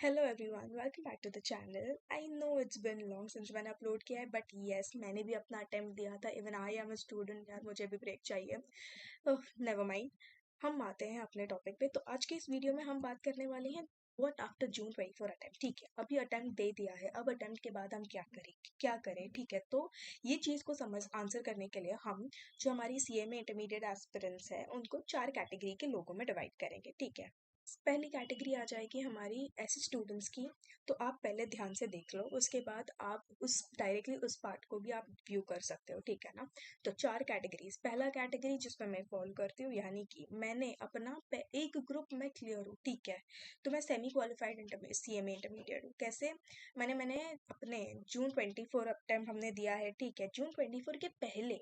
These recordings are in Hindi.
Hello everyone, welcome back to the channel. I know it's been long since मैंने अपलोड किया है, बट येस, मैंने भी अपना अटेम्प्ट दिया था। Even I am a student यार, मुझे भी ब्रेक चाहिए। नेवर माइंड, हम आते हैं अपने टॉपिक पे। तो आज के इस वीडियो में हम बात करने वाले हैं व्हाट आफ्टर जून 24 अटेम्प्ट। ठीक है, अभी अटेम्प्ट दे दिया है, अब अटेम्प्ट के बाद हम क्या करें। ठीक है, तो ये चीज़ को समझ आंसर करने के लिए हम जो हमारी सीएमए इंटरमीडिएट एस्पिरेंट्स है उनको 4 कैटेगरी के लोगों में डिवाइड करेंगे। ठीक है, पहली कैटेगरी आ जाएगी हमारी ऐसे स्टूडेंट्स की। तो आप पहले ध्यान से देख लो, उसके बाद आप उस डायरेक्टली उस पार्ट को भी आप व्यू कर सकते हो। ठीक है ना। तो 4 कैटेगरीज, पहला कैटेगरी जिसमें मैं फॉलो करती हूँ, यानी कि मैंने अपना एक ग्रुप में क्लियर हूँ। ठीक है, तो मैं सेमी क्वालिफाइड सीएमए इंटरमीडिएट हूँ। कैसे? मैंने अपने जून 24 अटेम्प्ट हमने दिया है। ठीक है, जून 24 के पहले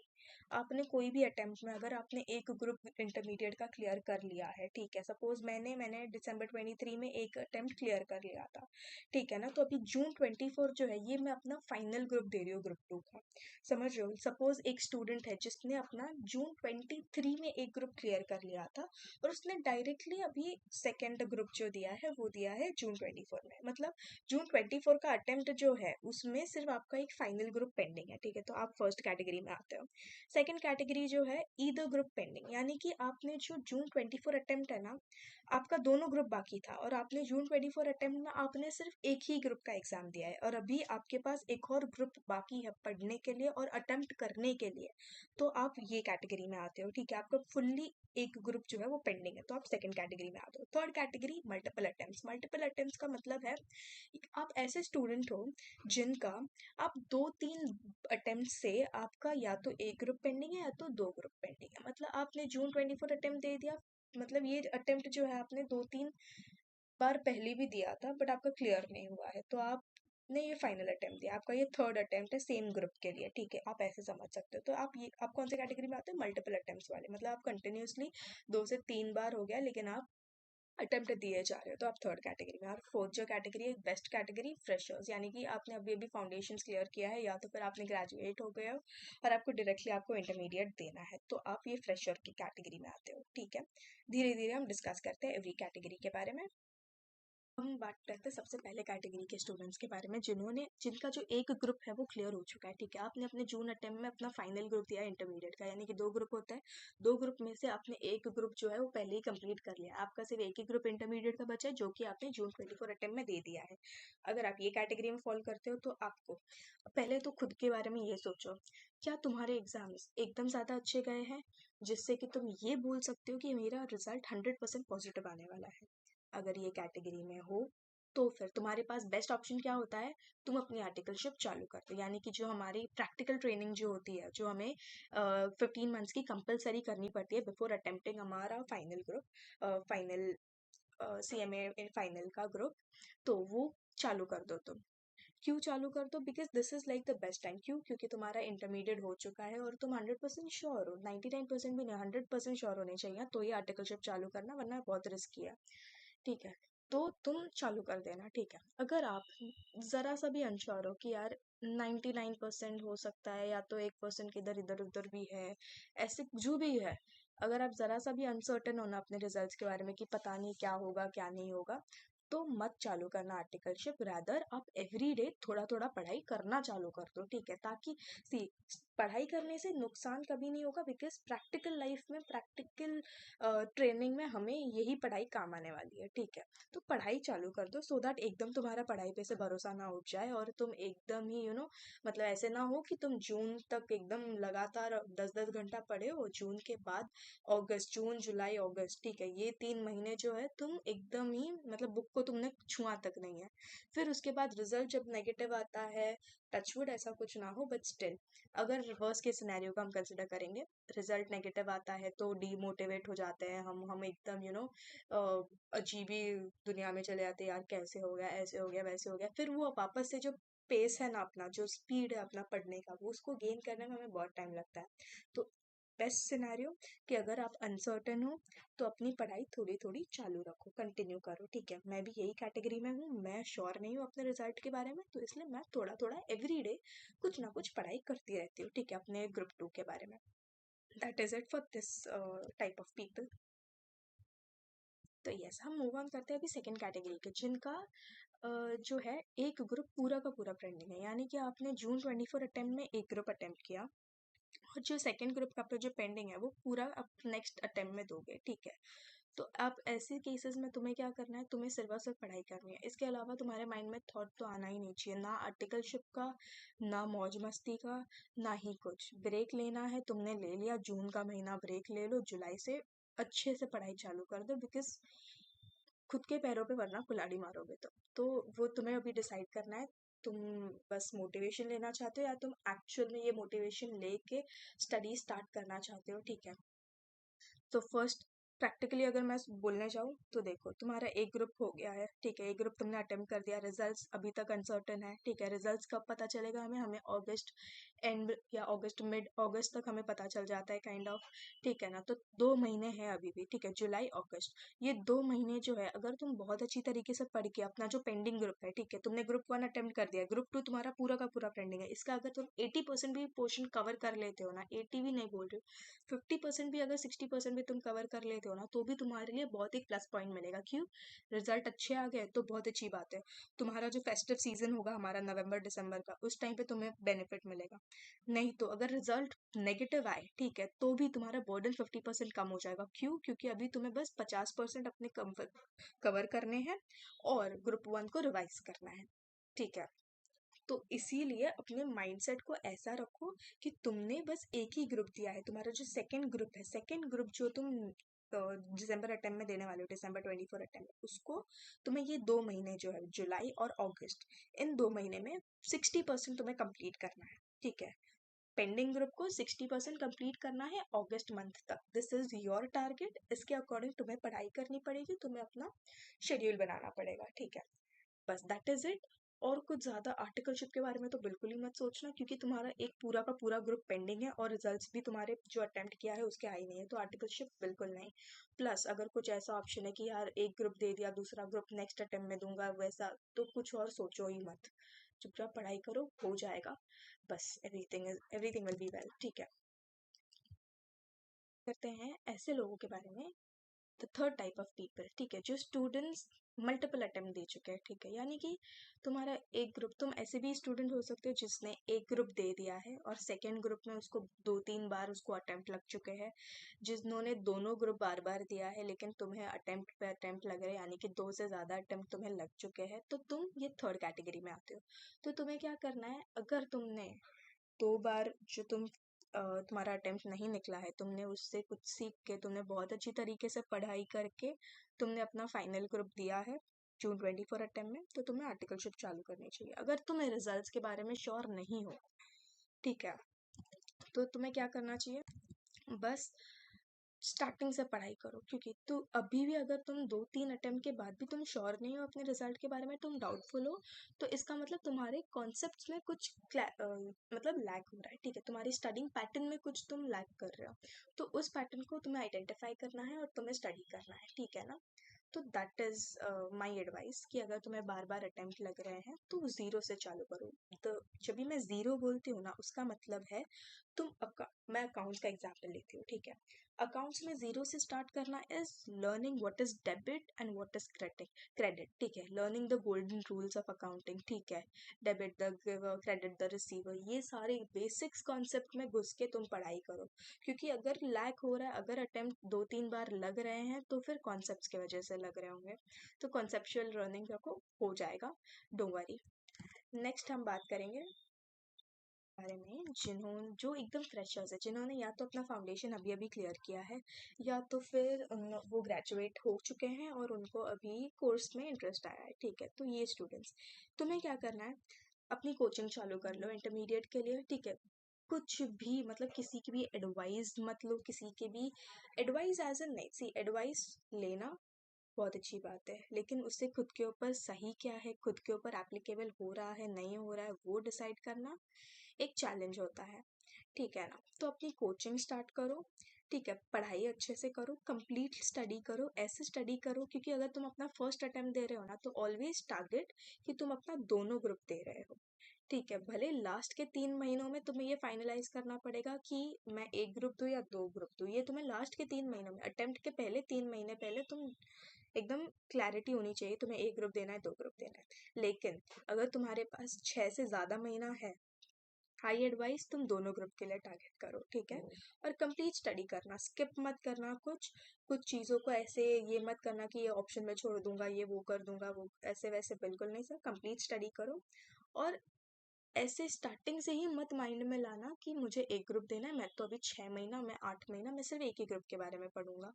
आपने कोई भी अटेम्प्ट में अगर आपने एक ग्रुप इंटरमीडिएट का क्लियर कर लिया है, ठीक है, सपोज मैंने दिसंबर 23 में एक अटेम्प्ट क्लियर कर लिया था। ठीक है ना, तो अभी जून 24 जो है ये मैं अपना फाइनल ग्रुप दे रही हूँ, ग्रुप 2 का। समझ रहे हो? सपोज एक स्टूडेंट है जिसने अपना जून 23 में एक ग्रुप क्लियर कर लिया था और उसने डायरेक्टली अभी सेकेंड ग्रुप जो दिया है वो दिया है जून 24 में। मतलब जून 24 का अटेम्प्ट जो है उसमें सिर्फ आपका एक फाइनल ग्रुप पेंडिंग है। ठीक है, तो आप फर्स्ट कैटेगरी में आते हो। सेकेंड कैटेगरी जो है ईदर ग्रुप पेंडिंग, यानी कि आपने जो जून 24 अटेम्प्ट है ना, आपका दोनों ग्रुप बाकी था और आपने जून 24 अटेम्प्ट में आपने सिर्फ एक ही ग्रुप का एग्जाम दिया है और अभी आपके पास एक और ग्रुप बाकी है पढ़ने के लिए और अटेम्प्ट करने के लिए। तो आप ये कैटेगरी में आते हो। ठीक है, आपका फुल्ली एक ग्रुप जो है वो पेंडिंग है, तो आप सेकंड कैटेगरी में आते हो। Third category multiple attempts. Multiple attempts का मतलब है आप ऐसे स्टूडेंट हो जिनका आप 2-3 अटेम्प्ट से आपका या तो एक ग्रुप पेंडिंग है या तो 2 ग्रुप पेंडिंग है। मतलब आपने जून 24 अटेम्प्ट दे दिया, मतलब ये अटेम्प्ट जो है आपने 2-3 बार पहले भी दिया था बट आपका क्लियर नहीं हुआ है, तो आपने ये फाइनल अटेम्प्ट दिया, आपका ये थर्ड अटेम्प्ट है सेम ग्रुप के लिए। ठीक है, आप ऐसे समझ सकते हो। तो आप कौन से कैटेगरी में आते हो? मल्टीपल अटेम्प्ट्स वाले। मतलब आप कंटिन्यूसली 2 से 3 बार हो गया लेकिन आप अटेम्प्ट दिए जा रहे हो, तो आप थर्ड कैटेगरी में। और फोर्थ जो कैटेगरी है, बेस्ट कैटेगरी, फ्रेशर्स, यानी कि आपने अभी अभी फाउंडेशन क्लियर किया है या तो फिर आपने ग्रेजुएट हो गए हो और आपको डायरेक्टली आपको इंटरमीडिएट देना है, तो आप ये फ्रेशर की कैटेगरी में आते हो। ठीक है, धीरे धीरे हम डिस्कस करते हैं एवरी कैटेगरी के बारे में। हम बात करते हैं सबसे पहले कैटेगरी के स्टूडेंट्स के बारे में जिनका जो एक ग्रुप है वो क्लियर हो चुका है। ठीक है, आपने अपने जून अटेम्प्ट में अपना फाइनल ग्रुप दिया है इंटरमीडिएट का, यानी कि 2 ग्रुप होता है। 2 ग्रुप में से आपने एक ग्रुप जो है वो पहले ही कंप्लीट कर लिया, आपका सिर्फ एक ही ग्रुप इंटरमीडिएट का बचा है जो कि आपने जून 24 अटेम्प्ट में दे दिया है। अगर आप ये कैटेगरी में फॉलो करते हो तो आपको पहले तो खुद के बारे में ये सोचो, क्या तुम्हारे एग्जाम्स एकदम ज़्यादा अच्छे गए हैं जिससे कि तुम ये बोल सकते हो कि मेरा रिजल्ट 100% पॉजिटिव आने वाला है? अगर ये कैटेगरी में हो तो फिर तुम्हारे पास बेस्ट ऑप्शन क्या होता है? तुम अपनी आर्टिकलशिप चालू कर दो, यानी कि जो हमारी प्रैक्टिकल ट्रेनिंग जो होती है, जो हमें 15 मंथ्स की कंपलसरी करनी पड़ती है बिफोर अटेम्प्टिंग हमारा final group, final CMA final का ग्रुप, तो वो चालू कर दो तुम। क्यों चालू कर दो? Because this is like the best time. क्यों? क्योंकि तुम्हारा इंटरमीडिएट हो चुका है और तुम 100% श्योर हो, 99% भी नहीं, 100% श्योर होने चाहिए तो ये आर्टिकलशिप चालू करना, वरना बहुत रिस्की है। ठीक है, तो तुम चालू कर देना। ठीक है, अगर आप ज़रा सा भी अनश्योर हो कि यार 99% हो सकता है या तो 1% इधर इधर उधर भी है, ऐसे जो भी है, अगर आप ज़रा सा भी अनसर्टेन हो ना अपने रिजल्ट्स के बारे में कि पता नहीं क्या होगा क्या नहीं होगा, तो मत चालू करना आर्टिकलशिप। रादर आप एवरी डे थोड़ा थोड़ा पढ़ाई करना चालू कर दो। ठीक है, ताकि सी पढ़ाई करने से नुकसान कभी नहीं होगा, बिकॉज प्रैक्टिकल लाइफ में, प्रैक्टिकल ट्रेनिंग में हमें यही पढ़ाई काम आने वाली है। ठीक है, तो पढ़ाई चालू कर दो सो दैट एकदम तुम्हारा पढ़ाई पे से भरोसा ना उठ जाए और तुम एकदम ही मतलब ऐसे ना हो कि तुम जून तक एकदम लगातार 10-10 घंटा पढ़े हो, जून के बाद अगस्त, जून जुलाई अगस्त, ठीक है, ये 3 महीने जो है तुम एकदम ही मतलब बुक को तुमने छुआ तक नहीं है। फिर उसके बाद रिजल्ट जब नेगेटिव आता है, टचवुड ऐसा कुछ ना हो, बट स्टिल अगर रिवर्स के सिनेरियो का हम कंसिडर करेंगे, रिजल्ट नेगेटिव आता है तो डीमोटिवेट हो जाते हैं हम एकदम अजीब ही दुनिया में चले जाते हैं, यार कैसे हो गया, ऐसे हो गया, वैसे हो गया। फिर वो वापस से जो पेस है ना, अपना जो स्पीड है अपना पढ़ने का, वो उसको गेन करने में हमें बहुत टाइम लगता है। तो बेस्ट सिनेरियो कि अगर आप अनसर्टेन हो तो अपनी पढ़ाई थोड़ी थोड़ी चालू रखो, कंटिन्यू करो। ठीक है, मैं भी यही कैटेगरी में हूँ, मैं श्योर नहीं हूँ अपने रिजल्ट के बारे में, तो इसलिए मैं थोड़ा थोड़ा एवरी डे कुछ ना कुछ पढ़ाई करती रहती हूँ। ठीक है, अपने ग्रुप 2 के बारे में। That is it for this type of people. तो यस, हम मूव ऑन करते हैं अभी सेकंड कैटेगरी के, जिनका जो है एक ग्रुप पूरा का पूरा पेंडिंग है, यानी कि आपने जून 24 अटेम्प्ट में एक ग्रुप अटेम्प्ट किया और जो सेकंड ग्रुप का आपका जो पेंडिंग है वो पूरा आप नेक्स्ट अटेम्प्ट में दोगे, ठीक है। तो आप ऐसे केसेस में तुम्हें क्या करना है, तुम्हें सिर्फ और सिर्फ पढ़ाई करनी है। इसके अलावा तुम्हारे माइंड में थॉट तो आना ही नहीं चाहिए, ना आर्टिकलशिप का, ना मौज मस्ती का, ना ही कुछ। ब्रेक लेना है तुमने ले लिया, जून का महीना ब्रेक ले लो, जुलाई से अच्छे से पढ़ाई चालू कर दो, बिकॉज खुद के पैरों पे वरना कुल्हाड़ी मारोगे तो वो तुम्हें अभी डिसाइड करना है। तुम बस मोटिवेशन लेना चाहते हो या तुम एक्चुअल में ये मोटिवेशन लेके स्टडी स्टार्ट करना चाहते हो, ठीक है। तो फर्स्ट प्रैक्टिकली अगर मैं बोलने जाऊँ तो देखो, तुम्हारा एक ग्रुप हो गया है, ठीक है, एक ग्रुप तुमने अटेम्प्ट कर दिया, रिजल्ट्स अभी तक अनसर्टेन है, ठीक है। रिजल्ट्स कब पता चलेगा हमें, अगस्त एंड या अगस्त मिड अगस्त तक हमें पता चल जाता है काइंड ऑफ, ठीक है ना। तो 2 महीने हैं अभी भी, ठीक है, जुलाई अगस्त, ये 2 महीने जो है अगर तुम बहुत अच्छी तरीके से पढ़ के अपना जो पेंडिंग ग्रुप है, ठीक है, तुमने ग्रुप 1 अटेम्प्ट कर दिया, ग्रुप 2 तुम्हारा पूरा का पूरा पेंडिंग है, इसका अगर तुम 80% भी पोर्शन कवर कर लेते हो ना, 80 भी नहीं बोल रही हूँ, 50% भी, अगर 60% भी तुम कवर कर लेते हो ना, तो भी तुम्हारे लिए बहुत ही प्लस पॉइंट मिलेगा। क्यों? रिजल्ट अच्छे आ गए तो बहुत अच्छी बात है। तुम्हारा जो फेस्टिव सीजन होगा हमारा नवंबर दिसंबर का, उस टाइम पे तुम्हें बेनिफिट मिलेगा। नहीं तो अगर रिजल्ट नेगेटिव आए, ठीक है, तो भी तुम्हारा बर्डन 50% कम हो जाएगा। क्यों? क्योंकि अभी तुम्हें बस 50% अपने कवर करने हैं और ग्रुप 1 को रिवाइज करना है, ठीक है। तो इसीलिए अपने माइंडसेट को ऐसा रखो कि तुमने बस एक ही ग्रुप दिया है, तुम्हारा जो सेकंड ग्रुप है, सेकंड ग्रुप जो तुम दिसंबर अटेम्प्ट में देने वाले हो, दिसंबर 24 अटेम्प्ट, उसको तुम्हें ये 2 महीने जो है जुलाई और अगस्त, इन 2 महीने में 60% तुम्हें कंप्लीट करना है, ठीक है। पेंडिंग ग्रुप को 60% कंप्लीट करना है अगस्त मंथ तक, दिस इज योर टारगेट। इसके अकॉर्डिंग तुम्हें पढ़ाई करनी पड़ेगी, तुम्हें अपना शेड्यूल बनाना पड़ेगा, ठीक है। बस दैट इज इट। और कुछ ज़्यादा आर्टिकलशिप के बारे में तो बिल्कुल ही मत सोचना, क्योंकि तुम्हारा एक पूरा का पूरा ग्रुप पेंडिंग है और रिजल्ट्स भी तुम्हारे जो अटेम्प्ट किया है उसके आई नहीं है, तो आर्टिकलशिप बिल्कुल नहीं। प्लस अगर कुछ ऐसा ऑप्शन है कि यार एक ग्रुप दे दिया, दूसरा ग्रुप नेक्स्ट अटेम्प्ट में दूंगा, वैसा तो कुछ और सोचो ही मत, चुपचाप पढ़ाई करो, हो जाएगा। बस एवरीथिंग विल बी वेल, ठीक है। करते हैं ऐसे लोगों के बारे में, the third type of people, ठीक है, जो स्टूडेंट्स मल्टीपल अटेम्प्ट दे चुके हैं, ठीक है। यानी कि तुम्हारा एक ग्रुप, तुम ऐसे भी स्टूडेंट हो सकते हो जिसने एक ग्रुप दे दिया है और सेकेंड ग्रुप में उसको 2-3 बार उसको अटेम्प्ट लग चुके हैं, जिन्होंने दोनों ग्रुप बार बार दिया है लेकिन तुम्हें अटेम्प्ट पे अटेम्प्ट लग रहे हैं, यानी कि 2 से ज़्यादा अटेम्प्ट तुम्हें लग चुके हैं, तो तुम ये थर्ड कैटेगरी में आते हो। तो तुम्हें क्या करना है, अगर तुमने 2 बार जो तुम्हारा अटेम्प्ट नहीं निकला है, तुमने उससे कुछ सीख के, तुमने बहुत अच्छी तरीके से पढ़ाई करके तुमने अपना फाइनल ग्रुप दिया है जून 24 अटेम्प्ट में, तो तुम्हें आर्टिकलशिप चालू करनी चाहिए। अगर तुम्हें रिजल्ट्स के बारे में श्योर नहीं हो, ठीक है, तो तुम्हें क्या करना चाहिए, बस स्टार्टिंग से पढ़ाई करो। क्योंकि तो अभी भी अगर तुम 2-3 अटेम्प्ट के बाद भी तुम श्योर नहीं हो अपने रिजल्ट के बारे में, तुम डाउटफुल हो, तो इसका मतलब तुम्हारे कॉन्सेप्ट्स में कुछ मतलब लैक हो रहा है, ठीक है, तुम्हारी स्टडिंग पैटर्न में कुछ तुम लैक कर रहे हो। तो उस पैटर्न को तुम्हें आइडेंटिफाई करना है और तुम्हें स्टडी करना है, ठीक है ना। तो दैट इज माई एडवाइस कि अगर तुम्हें बार बार अटेम्प्ट लग रहे हैं तो ज़ीरो से चालू करो। तो जब भी मैं ज़ीरो बोलती हूँ ना, उसका मतलब है मैं अकाउंट्स का एग्जाम्पल लेती हूँ, ठीक है। अकाउंट्स में ज़ीरो से स्टार्ट करना is learning what is debit and what is credit, ठीक है, learning the golden rules of accounting, ठीक है। Debit the giver, credit the receiver, ये सारे बेसिक्स कॉन्सेप्ट में घुस के तुम पढ़ाई करो। क्योंकि अगर लैक हो रहा है, अगर अटेम्प्ट 2-3 बार लग रहे हैं, तो फिर कॉन्सेप्ट्स की वजह से लग रहे होंगे। तो कॉन्सेप्चुअल लर्निंग रखो, हो जाएगा, डोंट वरी। नेक्स्ट हम बात करेंगे बारे में जो एकदम फ्रेशर्स है, जिन्होंने या तो अपना फाउंडेशन अभी अभी क्लियर किया है, या तो फिर वो ग्रेजुएट हो चुके हैं और उनको अभी कोर्स में इंटरेस्ट आया है, ठीक है। तो ये स्टूडेंट्स, तुम्हें क्या करना है, अपनी कोचिंग चालू कर लो इंटरमीडिएट के लिए, ठीक है। कुछ भी मतलब किसी की भी एडवाइस मत लो, किसी की भी एडवाइस एज एन नहीं, सी एडवाइस लेना बहुत अच्छी बात है, लेकिन उससे खुद के ऊपर सही क्या है, खुद के ऊपर एप्लीकेबल हो रहा है नहीं हो रहा है, वो डिसाइड करना एक चैलेंज होता है, ठीक है ना। तो अपनी कोचिंग स्टार्ट करो, ठीक है, पढ़ाई अच्छे से करो, कंप्लीट स्टडी करो, ऐसे स्टडी करो, क्योंकि अगर तुम अपना फर्स्ट अटेम्प्ट दे रहे हो ना, तो ऑलवेज टारगेट कि तुम अपना दोनों ग्रुप दे रहे हो, ठीक है। भले लास्ट के 3 महीनों में तुम्हें ये फाइनलाइज करना पड़ेगा कि मैं एक ग्रुप दूँ या 2 ग्रुप दूँ, ये तुम्हें लास्ट के 3 महीनों में, अटेम्प्ट के पहले 3 महीने पहले तुम एकदम क्लैरिटी होनी चाहिए तुम्हें एक ग्रुप देना है 2 ग्रुप देना है। लेकिन अगर तुम्हारे पास 6 से ज़्यादा महीना है, हाई एडवाइस तुम दोनों ग्रुप के लिए टारगेट करो, ठीक है। और कंप्लीट स्टडी करना, स्किप मत करना कुछ कुछ चीज़ों को ऐसे ये मत करना कि ये ऑप्शन में छोड़ दूंगा, ये वो कर दूंगा, वो ऐसे वैसे बिल्कुल नहीं सर, कंप्लीट स्टडी करो। और ऐसे स्टार्टिंग से ही मत माइंड में लाना कि मुझे एक ग्रुप देना है, मैं तो अभी 6 महीना, मैं 8 महीना, मैं सिर्फ एक ही ग्रुप के बारे में पढ़ूंगा।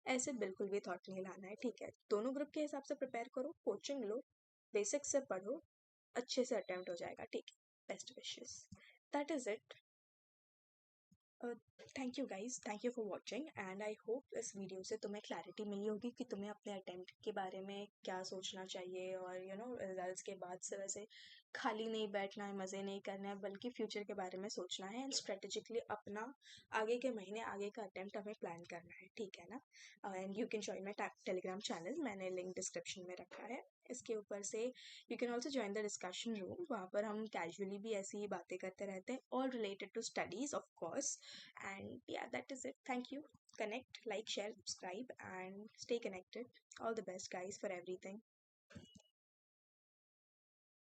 ऐसे बिल्कुल भी थॉट नहीं लाना है, ठीक है। दोनों ग्रुप के हिसाब से प्रिपेयर करो, कोचिंग लो, बेसिक से पढ़ो, अच्छे से अटेम्प्ट हो जाएगा, ठीक है। Best wishes, that is it. Thank you guys, thank you for watching, and I hope इस वीडियो से तुम्हें क्लैरिटी मिली होगी कि तुम्हें अपने अटेम्प्ट के बारे में क्या सोचना चाहिए। और रिजल्ट्स के बाद से वैसे खाली नहीं बैठना है, मज़े नहीं करना है, बल्कि फ्यूचर के बारे में सोचना है एंड स्ट्रेटेजिकली अपना आगे के महीने आगे का अटेम्प्ट हमें प्लान करना है, ठीक है ना। And you can join my Telegram channel, मैंने लिंक डिस्क्रिप्शन में रखा है। इसके ऊपर से you can also join the discussion room, वहाँ पर हम कैजुअली भी ऐसी ही बातें करते रहते हैं, all related to studies of course. And yeah, that is it. Thank you. Connect, like, share, subscribe, and stay connected. All the best, guys, for everything.